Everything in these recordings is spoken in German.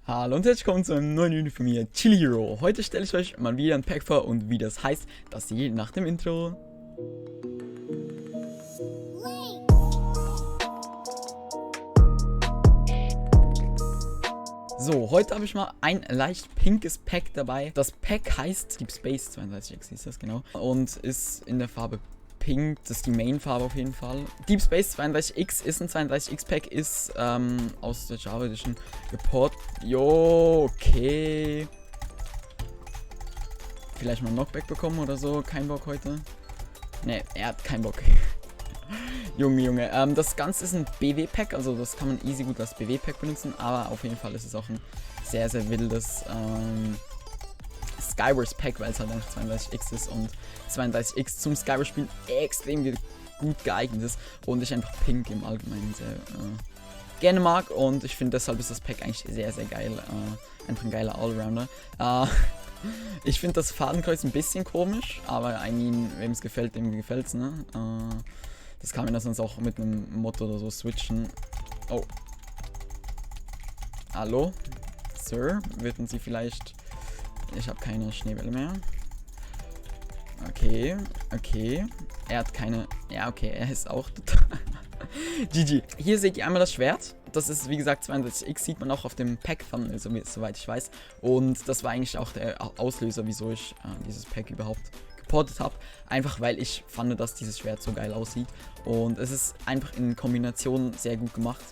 Hallo und herzlich willkommen zu einem neuen Video von mir, Chili Hero. Heute stelle ich euch mal wieder ein Pack vor und wie das heißt, das seht ihr nach dem Intro. So, heute habe ich mal ein leicht pinkes Pack dabei. Das Pack heißt Deep Space 32X, hieß das genau, und ist in der Farbe Pink, das ist die Main-Farbe auf jeden Fall. Deep Space 32X ist ein 32X-Pack, ist aus der Java Edition geportet. Jo, okay. Vielleicht mal ein Knockback bekommen oder so, kein Bock heute. Ne, er hat keinen Bock. Junge. Das Ganze ist ein BW-Pack, also das kann man easy gut als BW-Pack benutzen, aber auf jeden Fall ist es auch ein sehr, sehr wildes Skywars Pack, weil es halt einfach 32X ist und 32X zum Skywars Spielen extrem gut geeignet ist und ich einfach Pink im Allgemeinen sehr gerne mag und ich finde deshalb ist das Pack eigentlich sehr, sehr geil. Einfach ein geiler Allrounder. Ich finde das Fadenkreuz ein bisschen komisch, aber I mean, wem es gefällt, dem gefällt's, ne? Das kann man das sonst auch mit einem Motto oder so switchen. Oh. Hallo? Sir, würden Sie vielleicht... Ich habe keine Schneebälle mehr. Okay. Er hat keine... Ja, okay, er ist auch total... GG. Hier seht ihr einmal das Schwert. Das ist, wie gesagt, 32X, sieht man auch auf dem Pack-Thumbnail, soweit ich weiß. Und das war eigentlich auch der Auslöser, wieso ich dieses Pack überhaupt geportet habe. Einfach, weil ich fand, dass dieses Schwert so geil aussieht. Und es ist einfach in Kombination sehr gut gemacht.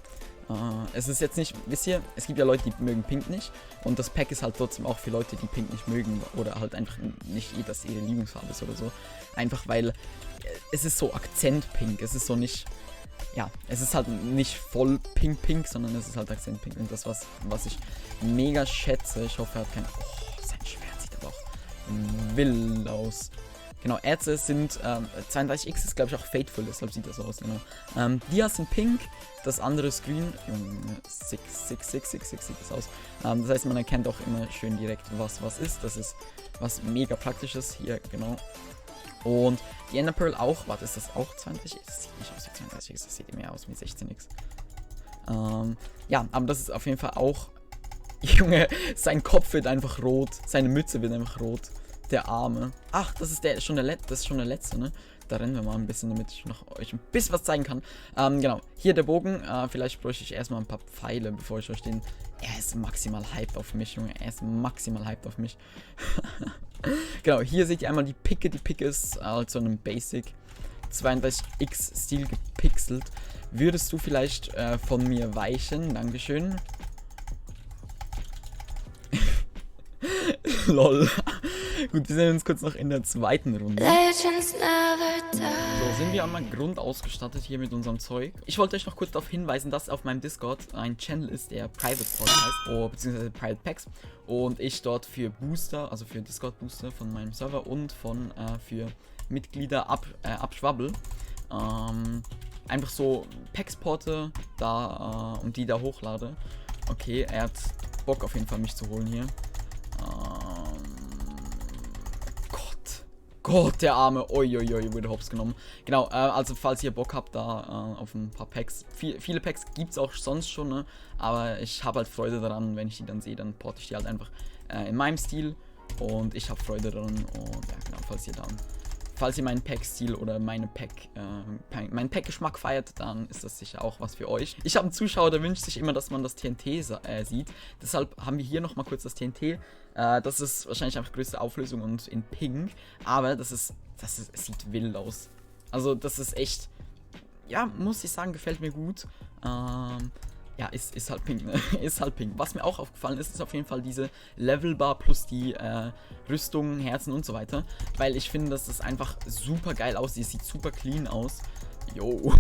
Es ist jetzt nicht, wisst ihr, es gibt ja Leute, die mögen Pink nicht. Und das Pack ist halt trotzdem auch für Leute, die Pink nicht mögen. Oder halt einfach nicht, dass ihre Lieblingsfarbe ist oder so. Einfach, weil es ist so Akzent-Pink. Es ist so nicht... Ja, es ist halt nicht voll pink, sondern es ist halt Akzent-Pink. Und das, was ich mega schätze, ich hoffe, er hat kein... Oh, sein Schwert sieht aber auch wild aus. Genau, Erze sind, 32X ist, glaube ich, auch Fateful, deshalb sieht das so aus, genau. Dias sind pink, das andere ist grün. Junge, sick sieht das aus. Das heißt, man erkennt auch immer schön direkt, was ist. Das ist was mega praktisches hier, genau. Und die Ender Pearl auch, warte, ist das auch 32X? Das sieht nicht aus wie 32X, das sieht mehr aus wie 16X. Ja, aber das ist auf jeden Fall auch... Junge, sein Kopf wird einfach rot, seine Mütze wird einfach rot. Der Arme. Ach, das ist schon der letzte, ne? Da rennen wir mal ein bisschen, damit ich noch euch ein bisschen was zeigen kann. Genau, hier der Bogen. Vielleicht bräuchte ich erstmal ein paar Pfeile, bevor ich euch den... Er ist maximal hyped auf mich, Junge. Er ist maximal hyped auf mich. Genau, hier seht ihr einmal die Picke. Die Picke ist also einem Basic 32X Stil gepixelt. Würdest du vielleicht von mir weichen? Dankeschön. Lol. Gut, wir sehen uns kurz noch in der zweiten Runde. So, sind wir einmal grundausgestattet hier mit unserem Zeug. Ich wollte euch noch kurz darauf hinweisen, dass auf meinem Discord ein Channel ist, der Private Pod heißt, beziehungsweise Private Packs. Und ich dort für Booster, also für Discord Booster von meinem Server und für Mitglieder abschwabbel. Einfach so Packs porte da und die da hochlade. Okay, er hat Bock auf jeden Fall mich zu holen hier. Gott, der Arme. Uiuiui, wurde hops genommen. Genau, also falls ihr Bock habt da auf ein paar Packs. Viele Packs gibt es auch sonst schon, ne? Aber ich habe halt Freude daran, wenn ich die dann sehe, dann porte ich die halt einfach in meinem Stil. Und ich habe Freude daran. Und ja, genau, falls ihr meinen Pack-Stil oder meinen Pack-Geschmack feiert, dann ist das sicher auch was für euch. Ich habe einen Zuschauer, der wünscht sich immer, dass man das TNT sieht. Deshalb haben wir hier nochmal kurz das TNT. Das ist wahrscheinlich einfach größte Auflösung und in Pink. Aber es sieht wild aus. Also das ist echt, ja, muss ich sagen, gefällt mir gut. Ja, ist halt pink, ne? Ist halt pink. Was mir auch aufgefallen ist auf jeden Fall diese Levelbar plus die Rüstungen, Herzen und so weiter. Weil ich finde, dass das einfach super geil aussieht. Sieht super clean aus. Yo.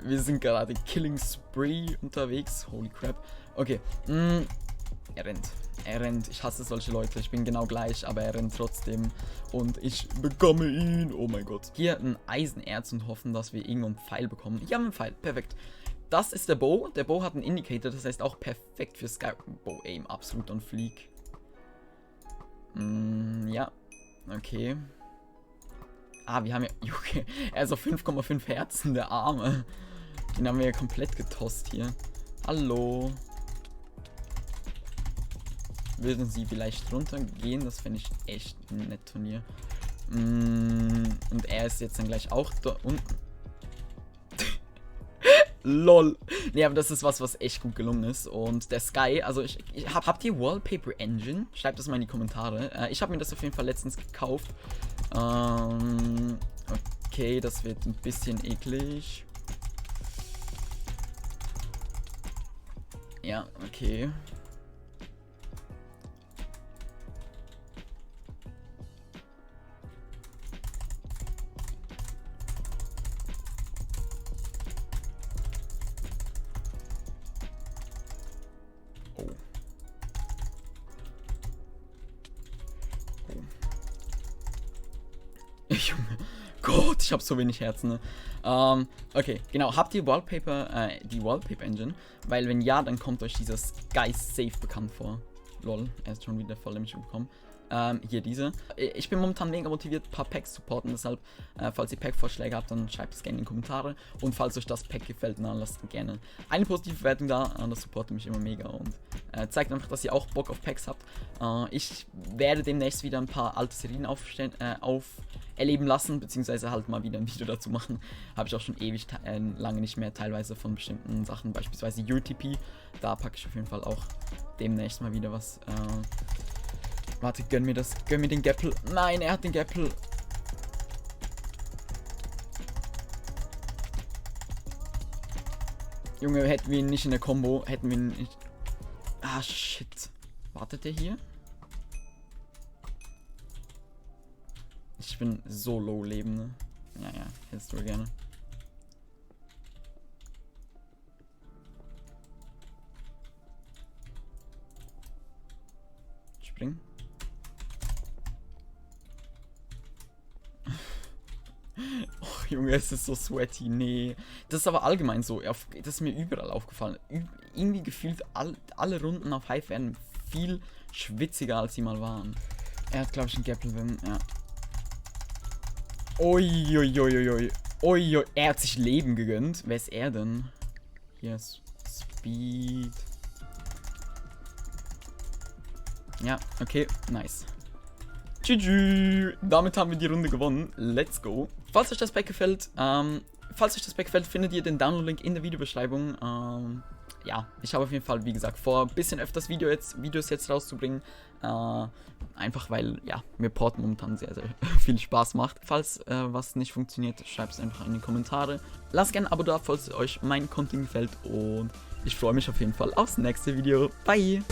Wir sind gerade Killing Spree unterwegs. Holy crap. Okay. Er rennt. Ich hasse solche Leute. Ich bin genau gleich, aber er rennt trotzdem. Und ich bekomme ihn. Oh mein Gott. Hier ein Eisenerz und hoffen, dass wir irgendeinen Pfeil bekommen. Ich habe einen Pfeil. Perfekt. Das ist der Bow. Der Bow hat einen Indicator, das heißt auch perfekt für Sky. Bow Aim, absolut on fleek. Ja. Okay. Wir haben ja... Okay. Er ist auf 5,5 Herzen, der Arme. Den haben wir ja komplett getost hier. Hallo. würden sie vielleicht runtergehen. Das finde ich echt ein nettes Turnier. Und er ist jetzt dann gleich auch da unten. LOL. Nee, aber das ist was echt gut gelungen ist. Und der Sky, also habt ihr Wallpaper Engine? Schreibt das mal in die Kommentare. Ich habe mir das auf jeden Fall letztens gekauft. Okay, das wird ein bisschen eklig. Ja, okay. Junge, Gott, ich habe so wenig Herzen, ne? Okay, genau. Habt ihr Wallpaper, die Wallpaper Engine? Weil wenn ja, dann kommt euch dieses Sky safe bekannt vor. Lol, er ist schon wieder voll im Schuh bekommen. Hier diese. Ich bin momentan mega motiviert, ein paar Packs zu supporten, deshalb, falls ihr Pack-Vorschläge habt, dann schreibt es gerne in die Kommentare. Und falls euch das Pack gefällt, dann lasst gerne eine positive Bewertung da, das supportet mich immer mega und zeigt einfach, dass ihr auch Bock auf Packs habt. Ich werde demnächst wieder ein paar alte Serien erleben lassen, beziehungsweise halt mal wieder ein Video dazu machen. Habe ich auch schon ewig lange nicht mehr, teilweise von bestimmten Sachen, beispielsweise UTP. Da packe ich auf jeden Fall auch demnächst mal wieder was. Warte, gönn mir den Gapple. Nein, er hat den Gapple. Junge, hätten wir ihn nicht in der Combo, hätten wir ihn nicht... Ah, shit. Wartet der hier? Ich bin so low Leben, ne? Ja, hättest du gerne. Spring. Och, Junge, es ist so sweaty. Nee. Das ist aber allgemein so. Das ist mir überall aufgefallen. Irgendwie gefühlt alle Runden auf Hive werden viel schwitziger, als sie mal waren. Er hat, glaube ich, einen Gapple-Win, ja. Uiuiuiui. Uiui. Er hat sich Leben gegönnt. Wer ist er denn? Hier ist Speed. Ja, okay, nice. GG. Damit haben wir die Runde gewonnen. Let's go. Falls euch das Pack gefällt, findet ihr den Download-Link in der Videobeschreibung. Ja, ich habe auf jeden Fall, wie gesagt, vor, ein bisschen öfters Videos jetzt rauszubringen. Einfach weil, ja, mir Port momentan sehr, sehr viel Spaß macht. Falls was nicht funktioniert, schreibt es einfach in die Kommentare. Lasst gerne ein Abo da, falls euch mein Content gefällt. Und ich freue mich auf jeden Fall aufs nächste Video. Bye!